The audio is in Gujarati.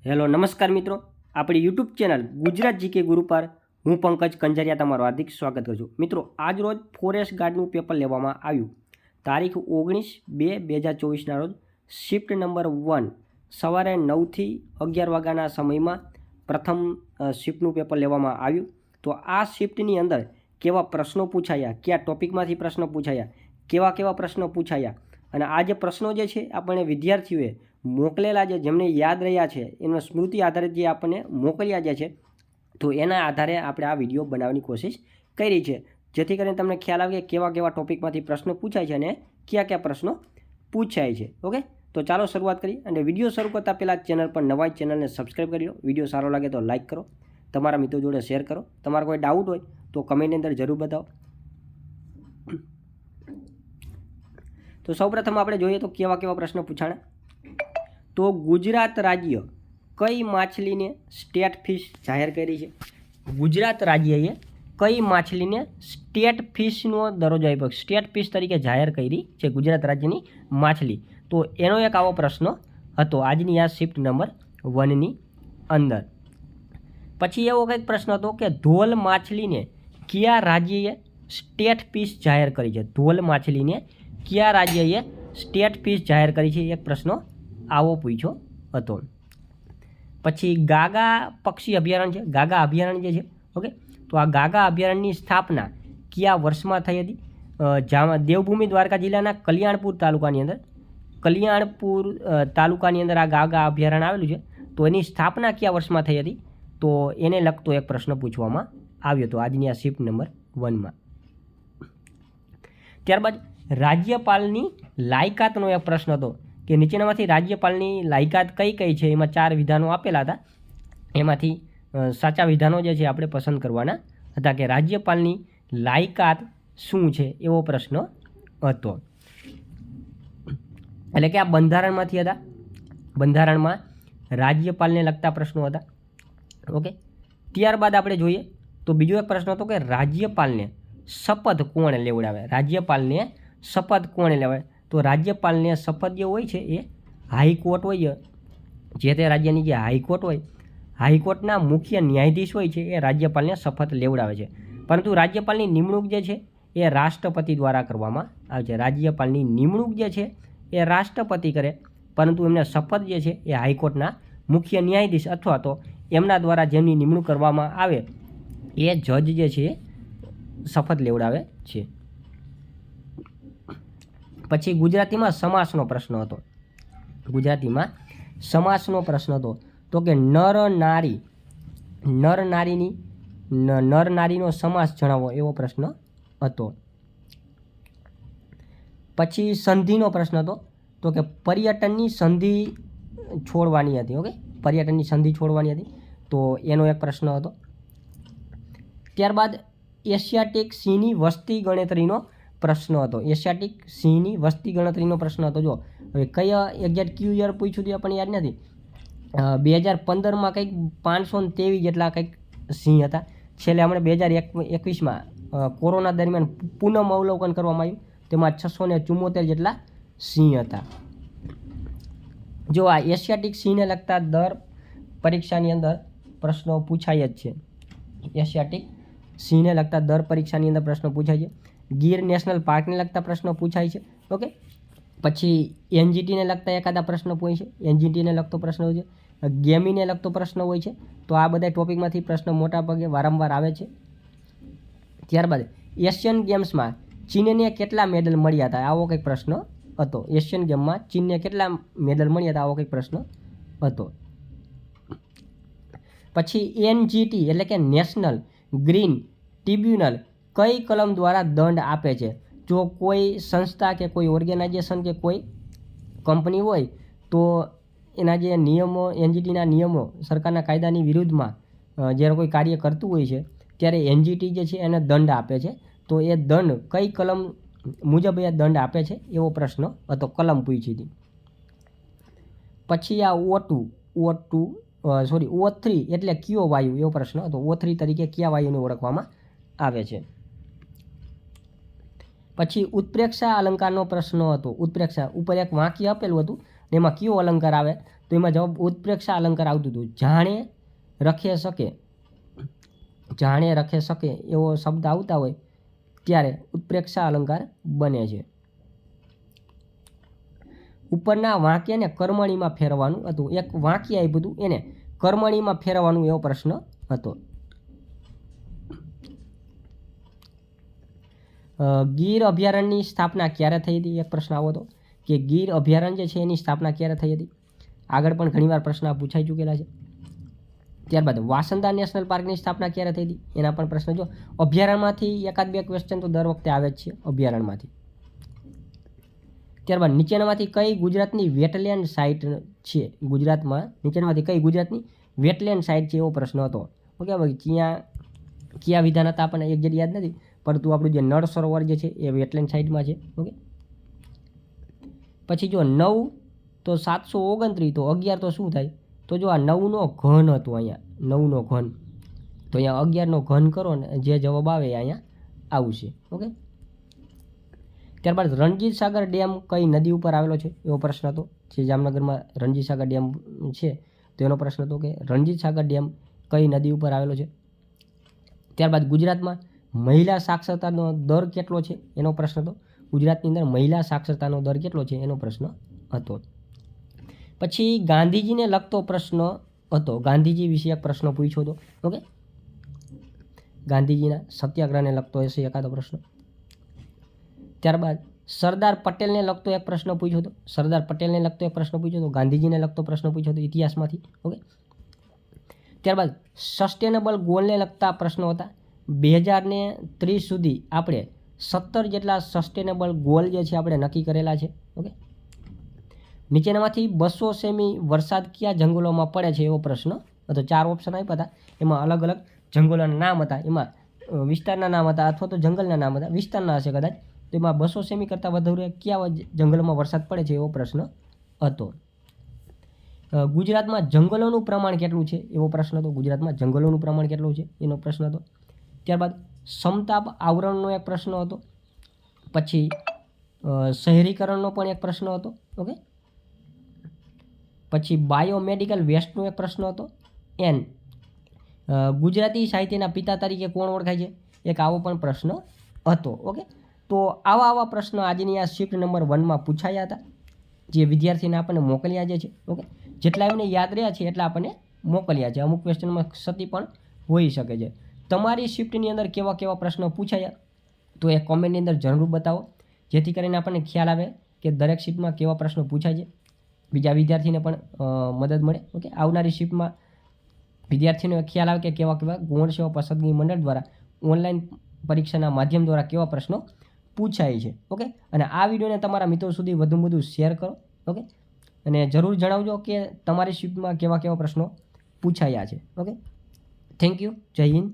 હેલો નમસ્કાર મિત્રો, આપણી યુટ્યુબ ચેનલ ગુજરાત જીકે ગુરુ પર હું પંકજ કંજારિયા તમારું હાર્દિક સ્વાગત કરું છું. મિત્રો, આજ રોજ ફોરેસ્ટ ગાર્ડનું પેપર લેવામાં આવ્યું. તારીખ 19/2/2024ના રોજ શિફ્ટ નંબર 1 સવારે 9થી 11 વાગ્યાના સમયમાં પ્રથમ શિફ્ટનું પેપર લેવામાં આવ્યું. તો આ શિફ્ટની અંદર કેવા પ્રશ્નો પૂછાયા, કયા ટોપિકમાંથી પ્રશ્નો પૂછાયા, કેવા પ્રશ્નો પૂછાયા અને આ જે પ્રશ્નો જે છે આપણે વિદ્યાર્થીઓએ મોકલેલા છે, જેમને યાદ રહ્યા છે, એના સ્મૃતિ આધારિત જે આપણને મોકલ્યા જે છે, તો એના આધારે આપણે આ વિડીયો બનાવવાની કોશિશ કરી છે, જેથી કરીને તમને ખ્યાલ આવે કે કેવા ટોપિકમાંથી પ્રશ્નો પૂછાય છે અને કયા પ્રશ્નો પૂછાય છે. ઓકે, તો ચાલો શરૂઆત કરી. અને વિડીયો શરૂ કરતાં પહેલાં ચેનલ પર નવા ચેનલને સબસ્ક્રાઈબ કરી લો. વિડીયો સારો લાગે તો લાઇક કરો, તમારા મિત્રો જોડે શેર કરો. તમારો કોઈ ડાઉટ હોય તો કમેન્ટની અંદર જરૂર બતાવો. તો સૌપ્રથમ આપણે જોઈએ તો કેવા પ્રશ્નો પૂછાણા. તો ગુજરાત રાજ્ય કઈ માછલીને સ્ટેટ ફિશ જાહેર કરી છે? ગુજરાત રાજ્યએ કઈ માછલીને સ્ટેટ ફિશનો દરજ્જો આપ્યો, સ્ટેટ ફિશ તરીકે જાહેર કરી છે ગુજરાત રાજ્યની માછલી? તો એનો એક આવો પ્રશ્ન હતો આજની આ શિફ્ટ નંબર 1ની અંદર. પછી એવો કંઈક પ્રશ્ન હતો કે ધોલ માછલીને કયા રાજ્યએ સ્ટેટ ફિશ જાહેર કરી છે? ધોલ માછલીને કયા રાજ્યએ સ્ટેટ ફિશ જાહેર કરી છે? એક પ્રશ્ન આવો પૂછ્યો હતો. પછી ગાગા પક્ષી અભયારણ્ય છે, ગાગા અભયારણ્ય જે છે, ઓકે, તો આ ગાગા અભયારણ્યની સ્થાપના કયા વર્ષમાં થઈ હતી? દેવભૂમિ દ્વારકા જિલ્લાના કલ્યાણપુર તાલુકાની અંદર આ ગાગા અભયારણ્ય આવેલું છે. તો એની સ્થાપના કયા વર્ષમાં થઈ હતી? તો એને લગતો એક પ્રશ્ન પૂછવામાં આવ્યો હતો આજની આ શિફ્ટ નંબર 1માં. ત્યારબાદ રાજ્યપાલની લાયકાતનો એક પ્રશ્ન હતો કે નીચેનામાંથી રાજ્યપાલની લાયકાત કઈ છે? એમાં 4 વિધાનો આપેલા હતા. એમાંથી સાચા વિધાનો જે છે આપણે પસંદ કરવાના હતા કે રાજ્યપાલની લાયકાત શું છે, એવો પ્રશ્ન હતો. એટલે કે આ બંધારણમાંથી હતા, બંધારણમાં રાજ્યપાલને લગતા પ્રશ્નો હતા. ઓકે, ત્યારબાદ આપણે જોઈએ તો બીજો એક પ્રશ્ન હતો કે રાજ્યપાલને શપથ કોણ લેવડાવે? રાજ્યપાલને શપથ કોણ લેવડાવે? તો રાજ્યપાલને શપથ જે હોય છે એ હાઈકોર્ટ હોય, જે તે રાજ્યની જે હાઈકોર્ટ હોય, હાઈકોર્ટના મુખ્ય ન્યાયાધીશ હોય છે એ રાજ્યપાલને શપથ લેવડાવે છે. પરંતુ રાજ્યપાલની નિમણૂક જે છે એ રાષ્ટ્રપતિ દ્વારા કરવામાં આવે છે. રાજ્યપાલની નિમણૂક જે છે એ રાષ્ટ્રપતિ કરે, પરંતુ એમને શપથ જે છે એ હાઈકોર્ટના મુખ્ય ન્યાયાધીશ અથવા તો એમના દ્વારા જેમની નિમણૂક કરવામાં આવે એ જજ જે છે શપથ લેવડાવે છે. પછી ગુજરાતીમાં સમાસનો પ્રશ્ન હતો. ગુજરાતીમાં સમાસનો પ્રશ્ન હતો તો કે નર નારીનો સમાસ જણાવો, એવો પ્રશ્ન હતો. પછી સંધિનો પ્રશ્ન હતો તો કે પર્યટનની સંધિ છોડવાની હતી. ઓકે, પર્યટનની સંધિ છોડવાની હતી, તો એનો એક પ્રશ્ન હતો. ત્યારબાદ એશિયાટિક સિંહની વસ્તી ગણતરીનો પ્રશ્ન હતો. એશિયાટિક સિંહની વસ્તી ગણતરીનો પ્રશ્ન હતો. જો હવે કયા એક્ઝેક્ટ ક્યુ યર પૂછ્યું હતું આપણને યાદ નથી. 2015માં કંઈક 523 જેટલા કંઈક સિંહ હતા. છેલ્લે હમણાં 2021માં કોરોના દરમિયાન પુનઃ અવલોકન કરવામાં આવ્યું, તેમાં 674 જેટલા સિંહ હતા. જો આ એશિયાટિક સિંહને લગતા દર પરીક્ષાની અંદર પ્રશ્નો પૂછાય જ છે. એશિયાટિક સિંહને લગતા દર પરીક્ષાની અંદર પ્રશ્નો પૂછાય છે. ગીર નેશનલ પાર્કને લગતા પ્રશ્નો પૂછાય છે. ઓકે, પછી એનજીટીને લગતા એકાદા પ્રશ્નો પૂછાય છે. એનજીટીને લગતો પ્રશ્ન હોય છે, ગેમીને લગતો પ્રશ્ન હોય છે. તો આ બધા ટોપિકમાંથી પ્રશ્નો મોટાભાગે વારંવાર આવે છે. ત્યારબાદ એશિયન ગેમ્સમાં ચીનને કેટલા મેડલ મળ્યા હતા? આવો કંઈક પ્રશ્ન હતો. એશિયન ગેમમાં ચીનને કેટલા મેડલ મળ્યા હતા? આવો કંઈક પ્રશ્ન હતો. પછી એનજીટી એટલે કે નેશનલ ગ્રીન ટ્રિબ્યુનલ કઈ કલમ દ્વારા દંડ આપે છે? જો કોઈ સંસ્થા કે કોઈ ઓર્ગેનાઇઝેશન કે કોઈ કંપની હોય તો એના જે નિયમો, એનજીટીના નિયમો, સરકારના કાયદાની વિરુદ્ધમાં જ્યારે કોઈ કાર્ય કરતું હોય છે ત્યારે એનજીટી જે છે એને દંડ આપે છે. તો એ દંડ કઈ કલમ મુજબ એ દંડ આપે છે, એવો પ્રશ્ન હતો, કલમ પૂછી હતી. પછી આ O3 એટલે કયો વાયુ, એવો પ્રશ્ન હતો. O3 તરીકે કયા વાયુને ઓળખવામાં આવે છે? પછી ઉત્પ્રેક્ષા અલંકારનો પ્રશ્ન હતો. ઉત્પ્રેક્ષા ઉપર એક વાક્ય આપેલું હતું ને એમાં કયો અલંકાર આવે તો એમાં જવાબ ઉત્પ્રેક્ષા અલંકાર આવતું હતું. જાણે રખે શકે એવો શબ્દ આવતા હોય ત્યારે ઉત્પ્રેક્ષા અલંકાર બને છે. ઉપરના વાક્યને કર્મણીમાં ફેરવવાનું હતું. એક વાક્ય આપ્યું હતું એને કર્મણીમાં ફેરવવાનું એવો પ્રશ્ન હતો. ગીર અભયારણ્યની સ્થાપના ક્યારે થઈ હતી? એક પ્રશ્ન આવો હતો કે ગીર અભયારણ્ય જે છે એની સ્થાપના ક્યારે થઈ હતી? આગળ પણ ઘણીવાર પ્રશ્ન પૂછાઈ ચૂકેલા છે. ત્યારબાદ વાસંદા નેશનલ પાર્કની સ્થાપના ક્યારે થઈ હતી? એના પણ પ્રશ્ન જો અભયારણ્યમાંથી એકાદ બે ક્વેશ્ચન તો દર વખતે આવે જ છે અભયારણ્યમાંથી. ત્યારબાદ નીચેનામાંથી કઈ ગુજરાતની વેટલેન્ડ સાઇટ છે? ગુજરાતમાં નીચેનામાંથી કઈ ગુજરાતની વેટલેન્ડ સાઇટ છે એવો પ્રશ્ન હતો. ઓકે, હવે કયા વિધાન હતા આપણને એક્ઝેક્ટ યાદ નથી, પરંતુ આપણું જે નળ સરોવર જે છે એ વેટલેન્ડ સાઇટમાં છે. ઓકે, પછી જો 9 તો 729 તો 11 તો શું થાય? તો જો આ 9નો ઘન હતો અહીંયા, 9નો ઘન, તો અહીંયા 11નો ઘન કરો ને જે જવાબ આવે એ અહીંયા આવશે. ઓકે, ત્યારબાદ રણજીત સાગર ડેમ કઈ નદી ઉપર આવેલો છે એવો પ્રશ્ન હતો. જે જામનગરમાં રણજીત સાગર ડેમ છે તો એનો પ્રશ્ન હતો કે રણજીત સાગર ડેમ કઈ નદી ઉપર આવેલો છે. ત્યારબાદ ગુજરાતમાં મહિલા સાક્ષરતાનો દર કેટલો છે એનો પ્રશ્ન હતો. ગુજરાતની અંદર મહિલા સાક્ષરતાનો દર કેટલો છે એનો પ્રશ્ન હતો. પછી ગાંધીજીને લગતો પ્રશ્ન હતો. ગાંધીજી વિશે એક પ્રશ્ન પૂછ્યો હતો. ઓકે, ગાંધીજીના સત્યાગ્રહને લગતો હશે એકાદો પ્રશ્ન. ત્યારબાદ સરદાર પટેલને લગતો એક પ્રશ્ન પૂછ્યો હતો. સરદાર પટેલને લગતો એક પ્રશ્ન પૂછ્યો હતો. ગાંધીજીને લગતો પ્રશ્ન પૂછ્યો હતો ઇતિહાસમાંથી. ઓકે, ત્યારબાદ સસ્ટેનેબલ ગોલને લગતા પ્રશ્નો હતા. 2030 સુધી આપણે 17 જેટલા સસ્ટેનેબલ ગોલ જે છે આપણે નક્કી કરેલા છે. ઓકે, નીચેનામાંથી 200 સેમી વરસાદ કયા જંગલોમાં પડે છે એવો પ્રશ્ન હતો. 4 ઓપ્શન આપ્યા હતા, એમાં અલગ અલગ જંગલોના નામ હતા, એમાં વિસ્તારના નામ હતા અથવા તો જંગલના નામ હતા, વિસ્તારના હશે કદાચ. તો એમાં 200 સેમી કરતાં વધારે કયા જંગલોમાં વરસાદ પડે છે એવો પ્રશ્ન હતો. ગુજરાતમાં જંગલોનું પ્રમાણ કેટલું છે એવો પ્રશ્ન હતો. ગુજરાતમાં જંગલોનું પ્રમાણ કેટલું છે એનો પ્રશ્ન હતો. ત્યારબાદ સમતાપ આવરણનો એક પ્રશ્ન હતો. પછી શહેરીકરણનો પણ એક પ્રશ્ન હતો. ઓકે, પછી બાયોમેડિકલ વેસ્ટનો એક પ્રશ્ન હતો. ગુજરાતી સાહિત્યના પિતા તરીકે કોણ ઓળખાય છે? એક આવો પણ પ્રશ્ન હતો. ઓકે, તો આવા પ્રશ્નો આજની આ શિફ્ટ નંબર 1માં પૂછાયા હતા, જે વિદ્યાર્થીને આપણને મોકલ્યા છે. ઓકે, જેટલા એમને યાદ રહ્યા છે એટલા આપણને મોકલ્યા છે. અમુક ક્વેશ્ચનમાં ક્ષતિ પણ હોઈ શકે છે. તમારી શિફ્ટની અંદર કેવા કેવા પ્રશ્નો પૂછાયા તો એ કોમેન્ટની અંદર જરૂર બતાવો, જેથી કરીને આપણને ખ્યાલ આવે કે દરેક શિફ્ટમાં કેવા પ્રશ્નો પૂછાય છે, બીજા વિદ્યાર્થીને પણ મદદ મળે. ઓકે, આવનારી શિફ્ટમાં વિદ્યાર્થીઓને ખ્યાલ આવે કે કેવા કેવા ગૌણ સેવા પસંદગી મંડળ દ્વારા ઓનલાઈન પરીક્ષાના માધ્યમ દ્વારા કેવા પ્રશ્નો પૂછાય છે. ઓકે, અને આ વિડીયોને તમારા મિત્રો સુધી વધુમાં વધુ શેર કરો. ઓકે, અને જરૂર જણાવજો કે તમારી શિફ્ટમાં કેવા કેવા પ્રશ્નો પૂછાયા છે. Okay, thank you. જય હિન્દ.